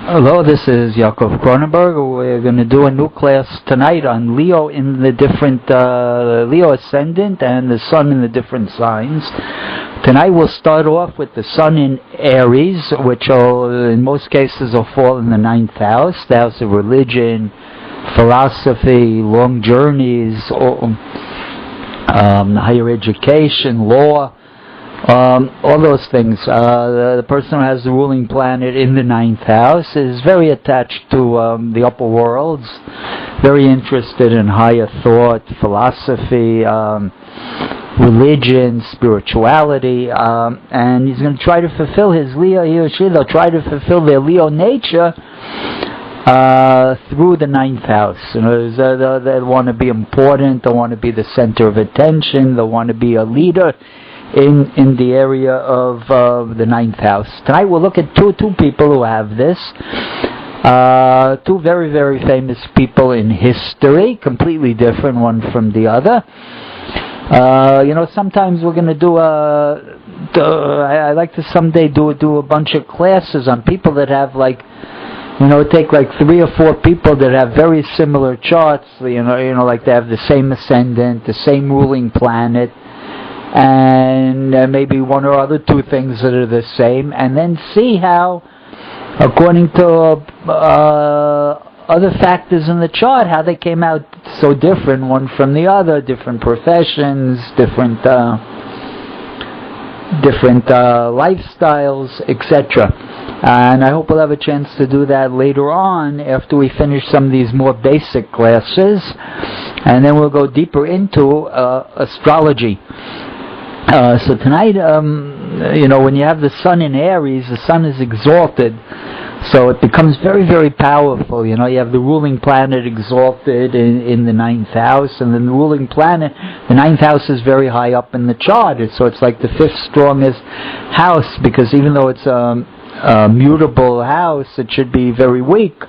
Hello, this is Yaakov Kronenberg. We're going to do a new class tonight on Leo in the different Leo ascendant and the Sun in the different signs. Tonight we'll start off with the Sun in Aries, which in most cases will fall in the 9th house, the house of religion, philosophy, long journeys, higher education, law. All those things. The person who has the ruling planet in the 9th house is very attached to the upper worlds, very interested in higher thought, philosophy, religion, spirituality, and he's going to try to fulfill his Leo, he or she, they'll try to fulfill their Leo nature through the 9th house. You know, they want to be important, they want to be the center of attention, they want to be a leader in the area of the 9th house. Tonight we'll look at two people who have this. Two very, very famous people in history, completely different one from the other. Sometimes we're going to do I'd like to someday do a bunch of classes on people that have take 3 or 4 people that have very similar charts, like they have the same ascendant, the same ruling planet, and maybe 1 or other 2 things that are the same, and then see how, according to other factors in the chart, how they came out so different one from the other, different professions, different lifestyles, etc. And I hope we'll have a chance to do that later on after we finish some of these more basic classes, and then we'll go deeper into astrology. So tonight, when you have the Sun in Aries, the Sun is exalted, so it becomes very, very powerful. You have the ruling planet exalted in the 9th house, and then the ruling planet, the 9th house is very high up in the chart, so it's like the 5th strongest house, because even though it's a mutable house, it should be very weak.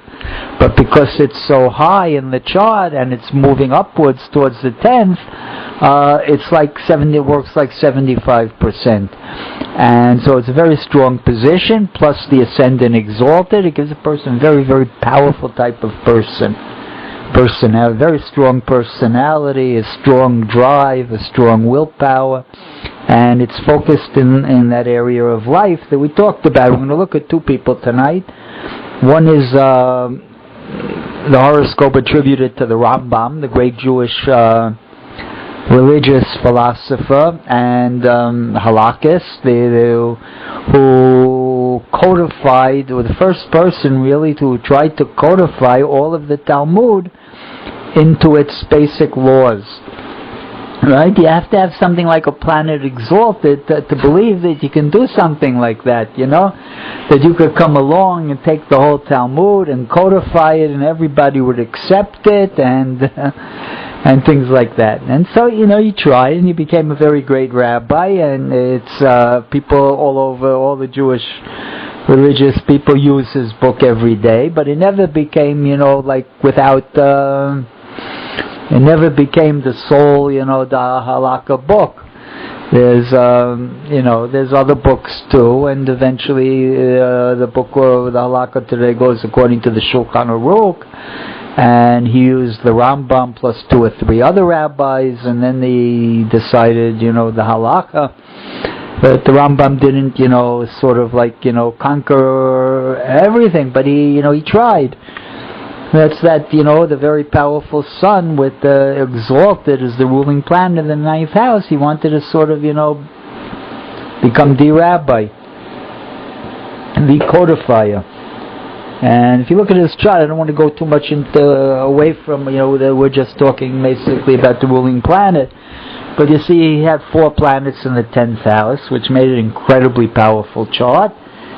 But because it's so high in the chart and it's moving upwards towards the 10th, it's like it works like 75%. And so it's a very strong position, plus the ascendant exalted. It gives a person a very, very powerful type of person. A very strong personality, a strong drive, a strong willpower, and it's focused in that area of life that we talked about. We're going to look at 2 people tonight. One is the horoscope attributed to the Rambam, the great Jewish religious philosopher and halakhist, who codified, or the first person really to try to codify all of the Talmud into its basic laws. Right? You have to have something like a planet exalted to believe that you can do something like that, that you could come along and take the whole Talmud and codify it and everybody would accept it and things like that. And so, you tried and you became a very great rabbi, and it's people all over, all the Jewish religious people use his book every day, but it never became, it never became the sole, the halakha book. There's other books too, and eventually the book of the halakha today goes according to the Shulchan Aruch, and he used the Rambam plus 2 or 3 other rabbis, and then they decided, the halakha. But the Rambam didn't, conquer everything, but he tried. That's the very powerful Sun with the exalted as the ruling planet in the 9th house. He wanted to become the rabbi, the codifier. And if you look at his chart, I don't want to go too much away from, that we're just talking basically about the ruling planet. But you see, he had 4 planets in the 10th house, which made it an incredibly powerful chart.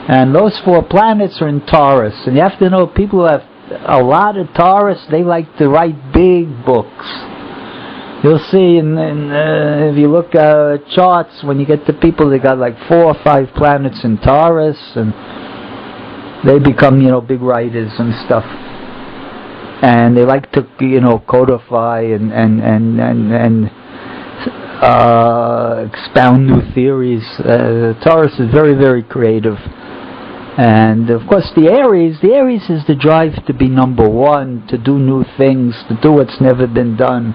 And those 4 planets are in Taurus. And you have to know, people who have a lot of Taurus, they like to write big books. You'll see, if you look at charts, when you get to people that got 4 or 5 planets in Taurus, and they become, big writers and stuff. And they like to, codify and expound new theories. Taurus is very, very creative. And of course the Aries is the drive to be number one, to do new things, to do what's never been done.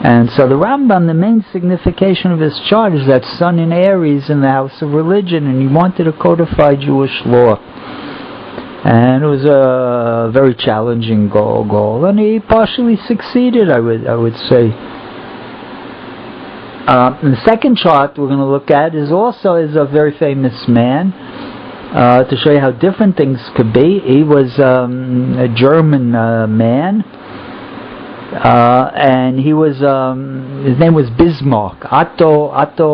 And so the Rambam, the main signification of his chart is that sun in Aries in the house of religion, and he wanted to codify Jewish law. And it was a very challenging goal, and he partially succeeded, I would say. The second chart we're going to look at is a very famous man, to show you how different things could be. He was a German man, and he was his name was Bismarck, Otto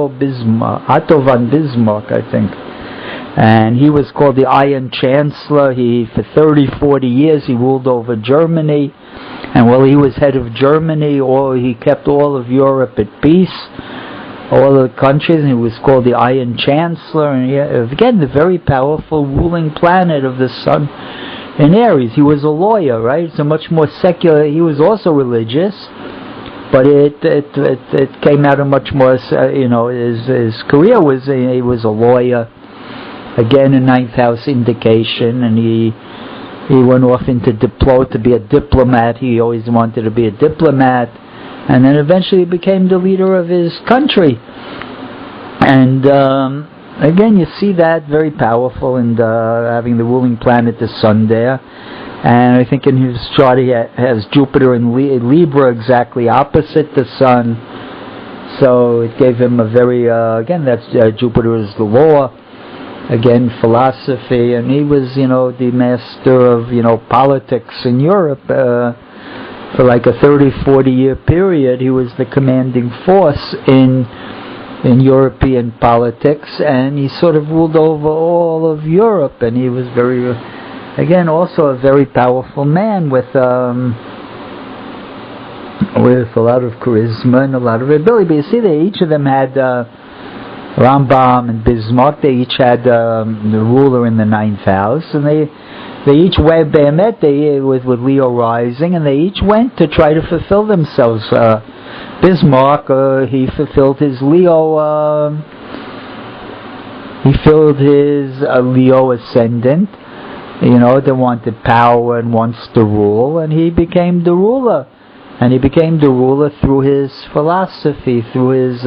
von Bismarck, I think. And he was called the Iron Chancellor. For 30-40 years he ruled over Germany, and while he was head of Germany, he kept all of Europe at peace, all the countries, and he was called the Iron Chancellor. And again, the very powerful ruling planet of the sun in Aries. He was a lawyer, right? So much more secular. He was also religious, but it came out of much more, his career was, he was a lawyer. Again, a ninth house indication, and he went off into to be a diplomat. He always wanted to be a diplomat, and then eventually became the leader of his country. And again, you see that very powerful, and having the ruling planet, the sun there. And I think in his chart he has Jupiter in Libra, exactly opposite the sun. So it gave him a very again, that's Jupiter is the law. Again, philosophy, and he was, the master of, politics in Europe. For like a 30-40 year period, he was the commanding force in European politics, and he sort of ruled over all of Europe, and he was very, again, also a very powerful man with a lot of charisma and a lot of ability. But you see, each of them had Rambam and Bismarck, they each had the ruler in the ninth house, and they each went with Leo rising, and they each went to try to fulfill themselves. Bismarck, he fulfilled his Leo, Leo ascendant, that wanted power and wants to rule, and he became the ruler. And he became the ruler through his philosophy, through his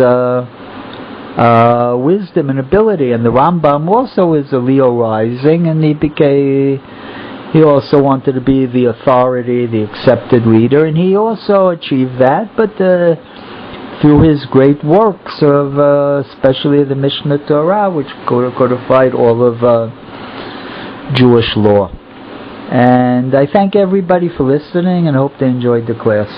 wisdom and ability. And the Rambam also is a Leo rising, and he also wanted to be the authority, the accepted leader, and he also achieved that, but through his great works of especially the Mishnah Torah, which codified all of Jewish law. And I thank everybody for listening, and hope they enjoyed the class.